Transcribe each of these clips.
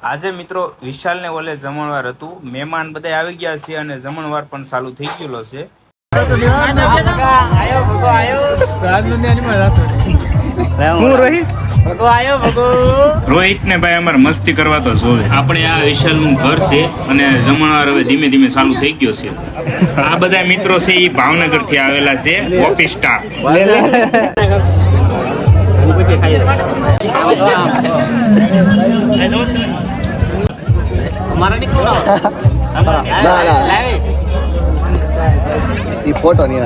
આજે મિત્રો વિશાલને ઓલે જમણવાર હતું, મહેમાન બધા આવી ગયા છે અને જમણવાર પણ ચાલુ થઈ ગયેલો છે. રોહિત ને ભાઈ અમારે મસ્તી કરવા તો જોવે. આપણે આ વિશાલ નું ઘર છે અને જમણવાર હવે ધીમે ધીમે ચાલુ થઈ ગયો છે. આ બધા મિત્રો છે એ ભાવનગર થી આવેલા છે, ઓફિસ સ્ટાફ. फोटो नहीं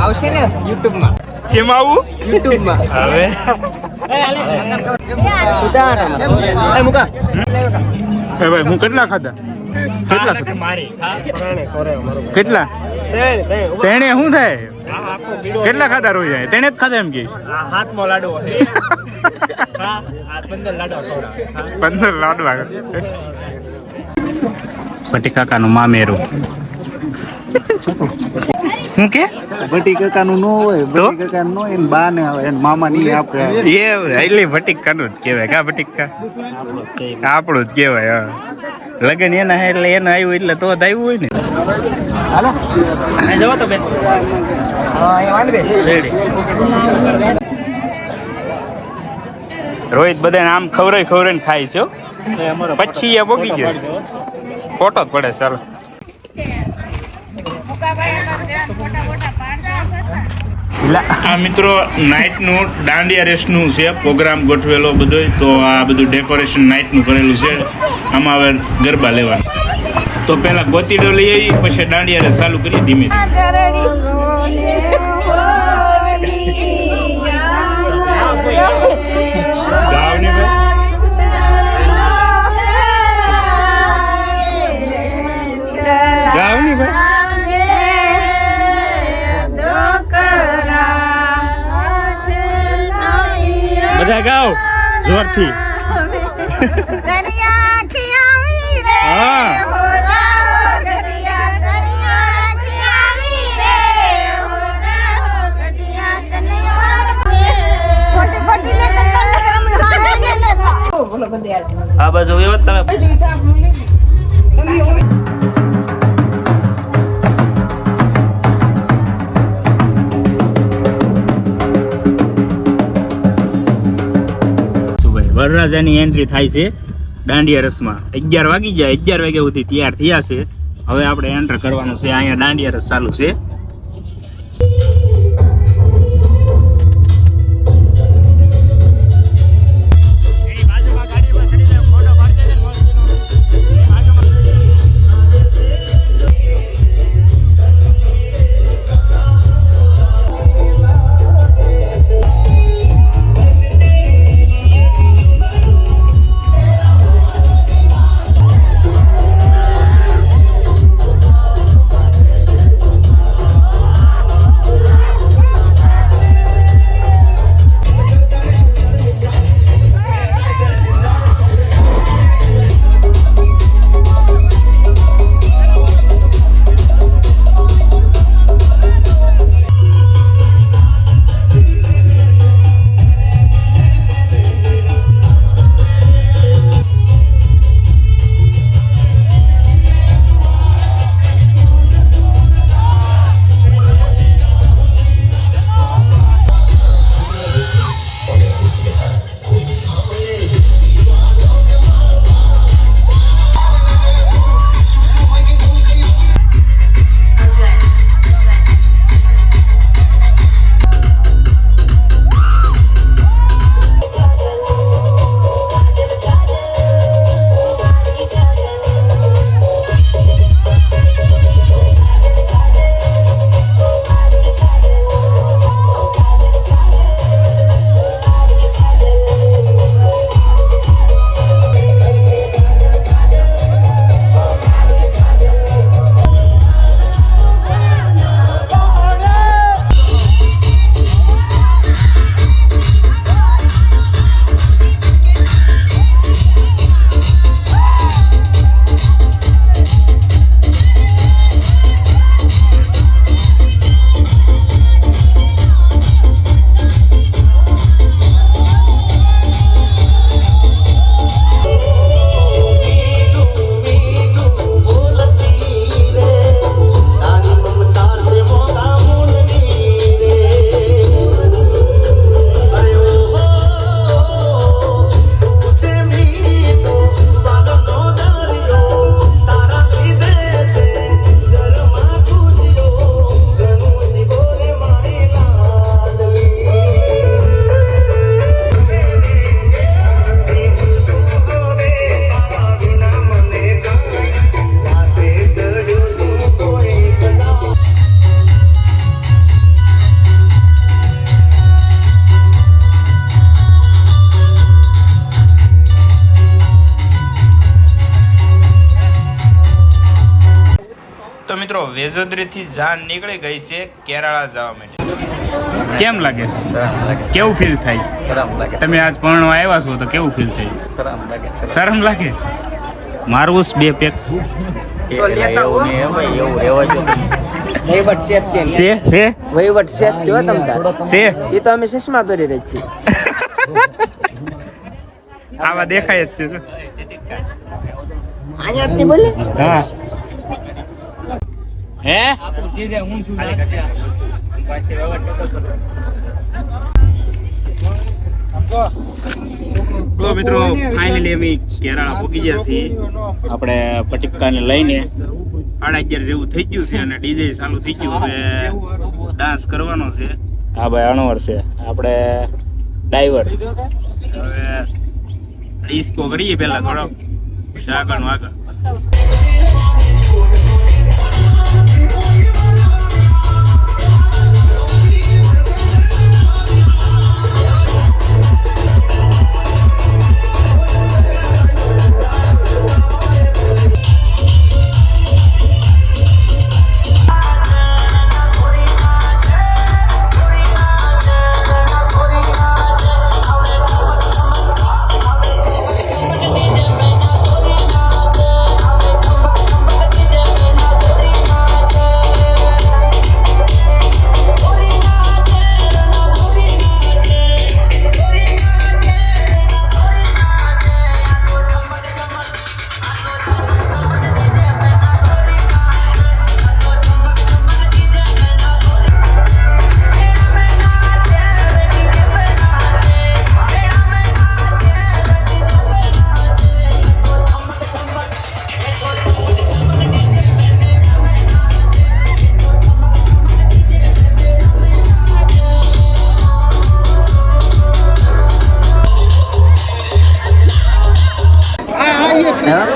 આવશે ને YouTube માં. કેમ આવું? YouTube માં હવે ભાઈ હું કેટલા ખાધા? કેટલા તેને શું થાય? કેટલા ખાધા રોજ? તેને જ ખાધા એમ કે 15 લાડવા. ભટ્ટી કાકાનું મામેરું. શું કે भट्टी काका नु नो होय भट्टी काका नो इन बा ने આવે એન મામા ની આપણે એ એટલે ભટ્ટીકાનું જ કહેવાય. કા ભટ્ટીકા આપણું જ કહેવાય. લગન એના એટલે એને આવ્યું એટલે તો જ આવ્યું હોય ને. હાલો જવો તો બેન. હા એ વાંધ બે રેડી. રોહિત બધાને આમ ખવરાઈને ખાય છે. પછી એ બોગી ગયો છે. ફોટો જ પડે. ચાલો આ મિત્રો નાઇટનું દાંડિયા રેસનું છે પ્રોગ્રામ ગોઠવેલો બધો. તો આ બધું ડેકોરેશન નાઇટનું કરેલું છે. આમાં હવે ગરબા લેવાનું. તો પેલા ગોતીડો લઈ આવી, પછી દાંડિયા રેસ ચાલુ કરી ધીમે. ગાવની ભાઈ બધા ગાઓ જોરથી. હા આ બાજુ એવો તમે વરરાજાની એન્ટ્રી થાય છે દાંડિયા રસમાં. 11 વાગી જાય. 11 વાગ્યા સુધી તૈયાર થયા છે. હવે આપણે એન્ટર કરવાનું છે. અહીંયા દાંડિયા રસ ચાલુ છે. જેજોદરીથી જાન નીકળી ગઈ છે કેરાળા જવા માટે. કેમ લાગે છે? કેવું ફીલ થાય છે? શરમ લાગે. તમે આજ પરણવા આવ્યા છો તો કેવું ફીલ થાય? શરમ લાગે. શરમ લાગે? મારવું જ બે પેક એવું રહેવા જો. વહીવટ શેફ કે છે વહીવટ શેફ કયો તમ તાર છે એ તો અમે ચશ્મા પહેરી રહી છીએ. આવા દેખાય જ છે. અહીંયા બોલે હા હે તો મિત્રો ફાઇનલી અમે કેરાળા પહોંચી ગયા છીએ. આપણે પટીકાને લઈને 11:30 જેવું થઈ ગયું છે અને ડીજે ચાલુ થઈ ગયું. હવે ડાન્સ કરવાનો છે. હા ભાઈ અણવર છે આપણે ડાઈવર. હવે ડિસ્કો કરીએ પહેલા થોડો પછી આગળ.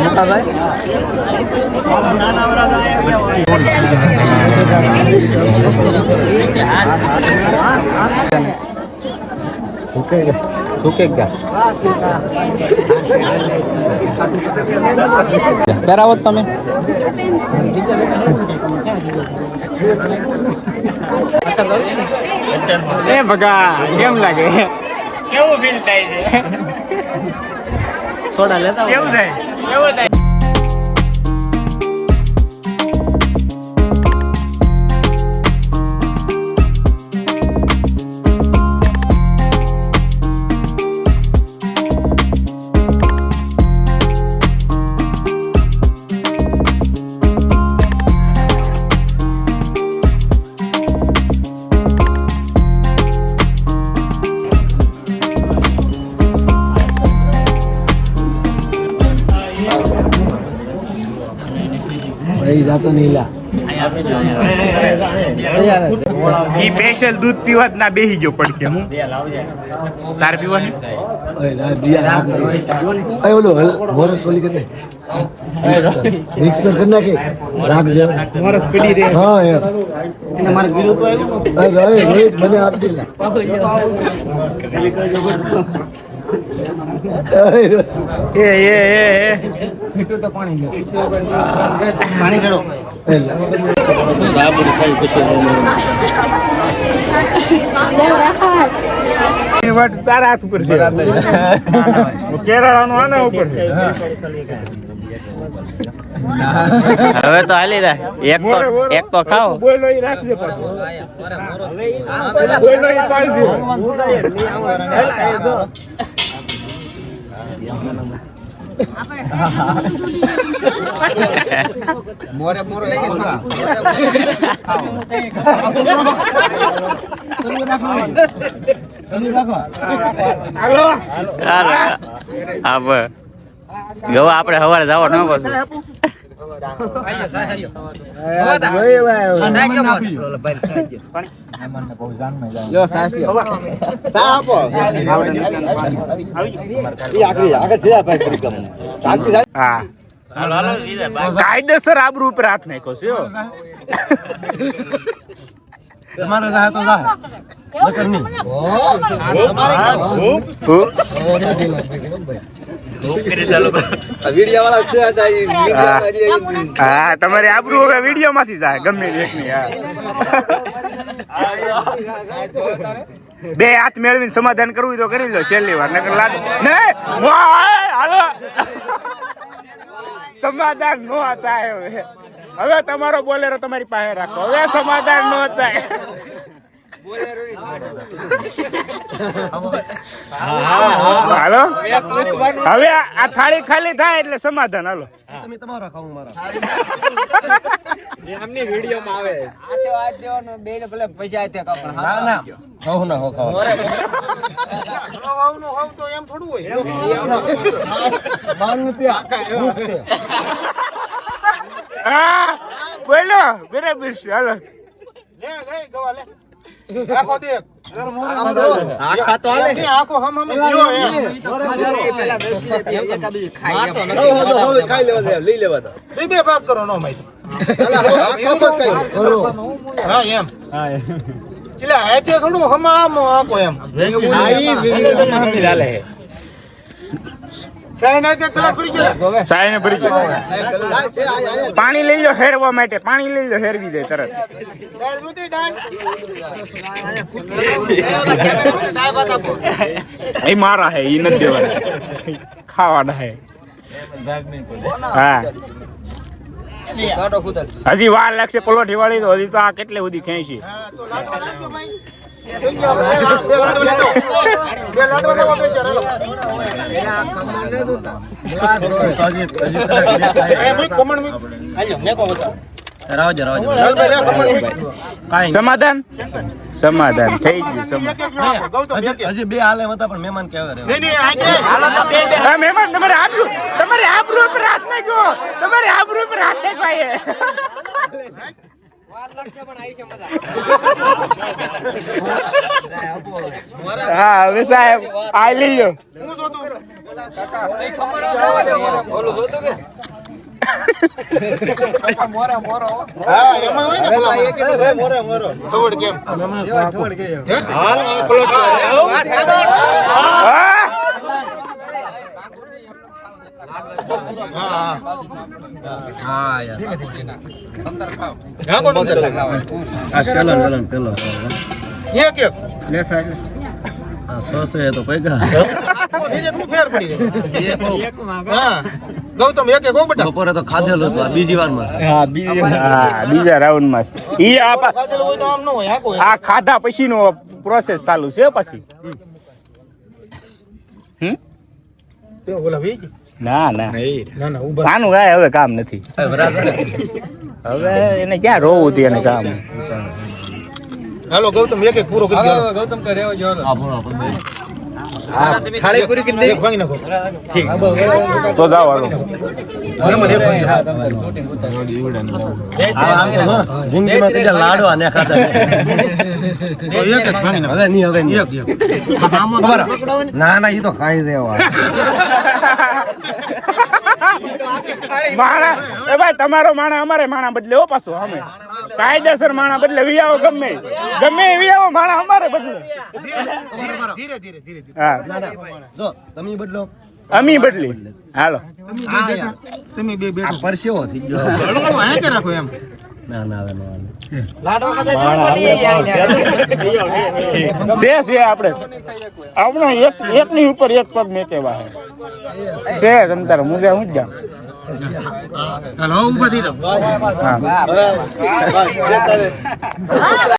મોટા ભાઈ કરાવો તમે. એ ભગા કેમ લાગે? કેવું ફીલ થાય છે? સોડા લેતા કેવું થાય? કેવું થાય? જાતો નીલા ઈ સ્પેશિયલ દૂધ પીવા જ ના બેહી ગયો પડકે. હું તાર પીવાની ઓલો મોરસ ઓલી કે મિક્સર કરી નાખે રાખજે મોરસ પડી રે. હા એને મારે ગીરો તો આવ્યો મને આપી દે. મીઠું તો પાણી ખેડો તારા હાથ ઉપર છે. કેરાળાનો આના ઉપર છે. હવે તો હાલી જાય. એક તો ખાઓ. બોયલો ઈ રાખજે પાછો. બોયલો ઈ પાડજે. મોરે લઈ ગવા આપણે સવારે જવા ન પાછું. કાયદેસર આબરૂ ઉપર હાથ નાખ્યો છે. તમારે જાય તો જાય ચાલો હા તમારી આબરૂ હવે વિડીયો માંથી જાય ગમે એકની. બે હાથ મેળવીને સમાધાન કરવું તો કરી લો છેલ્લી વાર નકર લાડ નહીં હાલો સમાધાન નો થાય હવે તમારો બોલેરો તમારી પાસે રાખો હવે સમાધાન નો થાય. હાલો હવે આ થાળી ખાલી થાય એટલે સમાધાન. હાલો તમે તમારો ખાવું મારો એમની વિડીયો માં આવે આજ દેવાનો બે ને ભલે પૈસા આતે કા પણ ના ના ખાવ ના હો ખાવ ખાવાનું હોવ તો એમ થોડું હોય. માન નથી હા બોલો બરાબર છે. હાલો લે ગઈ ગવા લે આખો દેખ આખા તો હાલે આખો હમ જો એમ પેલા બેસી એકા બીજી ખાઈ ખાઈ લેવા દે લઈ લેવા દે બે ભાગ કરો નો માઈ હા એમ એટલે આતે થોડું હમ આમ આખો એમ આઈ વિડીયો માં હમી ચાલે સાઈ ના કે કલા ફરી ગયો સાય ને ભરી ગયો. પાણી લઈ લો હેરવા માટે પાણી લઈ લો હેરવી દે તરત. દાળ દૂધી દાળ એ મારા હે એ નથી દેવાના ખાવાના હે. હા હજી વાર લાગશે પલોઠી વાળી તો હજી તો આ કેટલે સુધી ખેંચી. હા તો લાડવા લાગજો ભાઈ બે લાડવા લેવા પૈસા રેલો એ ભાઈ કોમણ મી રાવજો ચાલ ભાઈ રે કોમણ સમાધાન સમાધાન થઈ ગયું સમાધાન. ગૌતમ હજી બે હાલે હતા પણ મહેમાન કેવા રે નહીં નહીં આજે હા મહેમાન તમારે આબરૂ પર હાથ નાખ્યો તમારે આબરૂ પર હાથ નાખ્યો. હા હવે સાહેબ આ લઈ લો. હા એમાં હોય ને મોરો ખબર કેમ હા હા યાર હા કોણ આ ચલન પેલો એક એક લે સાહેબ આ 100 હે તો પૈગા ધીરે તું ફેર પડી હા ગૌતમ એક એક હો બેટા બપોરે તો ખાધેલું હતું આ બીજી વારમાં હા બીજા રાઉન્ડ માં ઈ ખાધેલું હોય તો આમ ન હોય હા કોઈ આ ખાધા પછી નો પ્રોસેસ ચાલુ છે પછી. તે ઓલા વી ના ના ના ઉભા આનું કાંઈ હવે કામ નથી. હવે એને ક્યાં રોવું હતું એને કામ. હાલો ગૌતમ એક એક પૂરો કરી દો ગૌતમ કરે જો આ પૂરો આપણે થાળી પૂરી કરી દે એક ભાંગી નાખો તો જાઓ હાલો. મહેમાન એક ભાંગી નાખો. જિંદગીમાં કઈ લાડવા ને ખાધા તો એક એક ભાંગી નાખો હવે નહીં એક એક ના ના ઈ તો ખાઈ દેવા માણા એ ભાઈ તમારો માણા અમારે માણા બદલે હો પાછો અમે કાયદેસર માણા બદલે વિયાવો ગમે વિયાવો માણા અમારે બદલે. ધીરે ધીરે ધીરે હા જો તમે બદલો અમી બદલી હાલો. તમે બે બે આ પરસેવો થઈ ગયો આ કે રાખો એમ ના ના હવે ના છે આપણે એકની ઉપર એક પગ મેકેવા છે તમ તારે મુજે હું જ જાઉં. હાલો ઉભા થઈ જાઓ હા